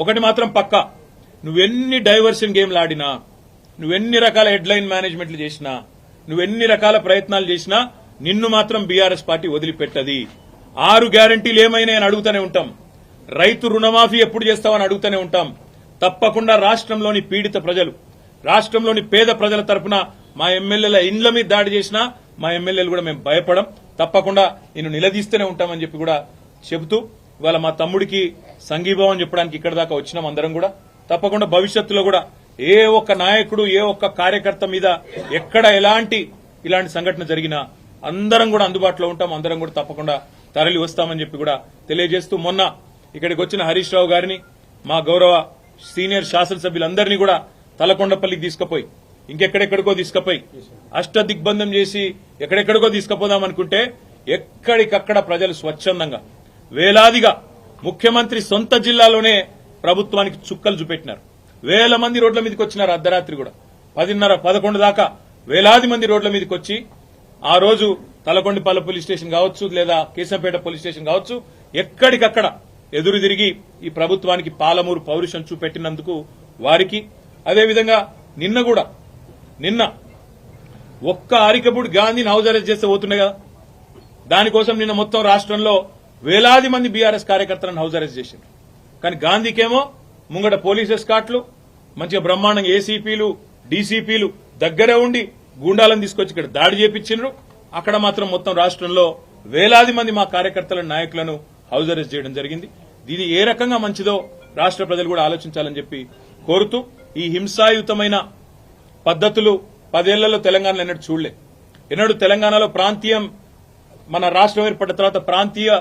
ఒకటి మాత్రం పక్కా, నువ్వెన్ని డైవర్షన్ గేమ్లు ఆడినా, నువ్వెన్ని రకాల హెడ్లైన్ మేనేజ్మెంట్లు చేసినా, నువ్వెన్ని రకాల ప్రయత్నాలు చేసినా నిన్ను మాత్రం బీఆర్ఎస్ పార్టీ వదిలిపెట్టది. 6 గ్యారంటీలు ఏమైనా అని అడుగుతూనే ఉంటాం. రైతు రుణమాఫీ ఎప్పుడు చేస్తావని అడుగుతూనే ఉంటాం. తప్పకుండా రాష్ట్రంలోని పీడిత ప్రజలు, రాష్ట్రంలోని పేద ప్రజల తరపున మా ఎమ్మెల్యేల ఇండ్ల మీద దాడి చేసినా మా ఎమ్మెల్యేలు కూడా మేము భయపడం. తప్పకుండా నేను నిలదీస్తూనే ఉంటామని చెప్పి కూడా చెబుతూ ఇవాళ మా తమ్ముడికి సంఘీభావం చెప్పడానికి ఇక్కడ దాకా వచ్చినాం. అందరం కూడా తప్పకుండా భవిష్యత్తులో కూడా ఏ ఒక్క నాయకుడు, ఏ ఒక్క కార్యకర్త మీద ఎక్కడ ఇలాంటి సంఘటన జరిగినా అందరం కూడా అందుబాటులో ఉంటాం. అందరం కూడా తప్పకుండా తరలి వస్తామని చెప్పి కూడా తెలియజేస్తూ, మొన్న ఇక్కడికి వచ్చిన హరీష్ రావు గారిని, మా గౌరవ సీనియర్ శాసనసభ్యులందరినీ కూడా తలకొండపల్లికి తీసుకుపోయి, ఇంకెక్కడెక్కడికో తీసుకుపోయి, అష్టదిగ్బంధం చేసి ఎక్కడెక్కడికో తీసుకుపోదామనుకుంటే ఎక్కడికక్కడ ప్రజలు స్వచ్ఛందంగా వేలాదిగా ముఖ్యమంత్రి సొంత జిల్లాలోనే ప్రభుత్వానికి చుక్కలు చూపెట్టినారు. వేల మంది రోడ్ల మీదకి వచ్చినారు. అర్ధరాత్రి కూడా 10:30, 11 దాకా వేలాది మంది రోడ్ల మీదకి వచ్చి ఆ రోజు తలకొండపల్లి పోలీస్ స్టేషన్ కావచ్చు, లేదా కేశంపేట పోలీస్ స్టేషన్ కావచ్చు, ఎక్కడికక్కడ ఎదురు తిరిగి ఈ ప్రభుత్వానికి పాలమూరు పౌరుషం చూపెట్టినందుకు వారికి, అదేవిధంగా నిన్న ఒక్క అరికపూడి గాంధీని హౌస్ అరెస్ట్ చేస్తే పోతుండే కదా, దానికోసం నిన్న మొత్తం రాష్ట్రంలో వేలాది మంది బీఆర్ఎస్ కార్యకర్తలను హౌస్ అరెస్ట్ చేసిండ్రు. కానీ గాంధీకేమో ముంగట పోలీస్ ఎస్కాట్లు, మంచిగా బ్రహ్మాండంగా ఏసీపీలు, డీసీపీలు దగ్గరే ఉండి గూండాలను తీసుకొచ్చి ఇక్కడ దాడి చేపించిండ్రు. అక్కడ మాత్రం మొత్తం రాష్ట్రంలో వేలాది మంది మా కార్యకర్తల నాయకులను హౌస్ అరెస్ట్ చేయడం జరిగింది. ఇది ఏ రకంగా మంచిదో రాష్ట్ర ప్రజలు కూడా ఆలోచించాలని చెప్పి కోరుతూ, ఈ హింసాయుతమైన పద్దతులు 10 ఏళ్లలో తెలంగాణలో ఎన్నడూ తెలంగాణలో ప్రాంతీయం, మన రాష్ట్రం ఏర్పడిన తర్వాత ప్రాంతీయ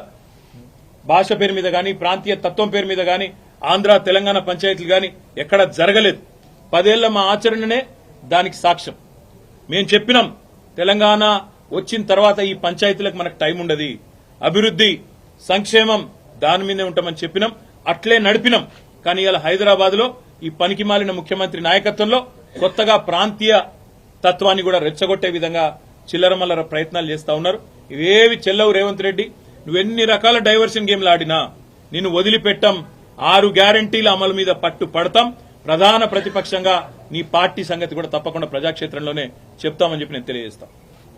భాష పేరు మీద గాని, ప్రాంతీయ తత్వం పేరు మీద గాని ఆంధ్ర తెలంగాణ పంచాయతీలు గాని ఎక్కడ జరగలేదు. 10 ఏళ్ల మా ఆచరణనే దానికి సాక్ష్యం. మేం చెప్పినాం, తెలంగాణ వచ్చిన తర్వాత ఈ పంచాయతీలకు మనకు టైం ఉండదు, అభివృద్ది సంక్షేమం దాని మీదే ఉంటామని చెప్పినాం, అట్లే నడిపినాం. కానీ ఇలా హైదరాబాద్ లో ఈ పనికి మాలిన ముఖ్యమంత్రి నాయకత్వంలో కొత్తగా ప్రాంతీయ తత్వాన్ని కూడా రెచ్చగొట్టే విధంగా చిల్లరమల్లర ప్రయత్నాలు చేస్తా ఉన్నారు. ఇవేవి చెల్లవు రేవంత్ రెడ్డి. నువ్వెన్ని రకాల డైవర్షన్ గేమ్లు ఆడినా నిన్ను వదిలిపెట్టాం. 6 గ్యారంటీల అమలు మీద పట్టు పడతాం. ప్రధాన ప్రతిపక్షంగా నీ పార్టీ సంగతి కూడా తప్పకుండా ప్రజాక్షేత్రంలోనే చెప్తామని చెప్పి నేను తెలియజేస్తాను.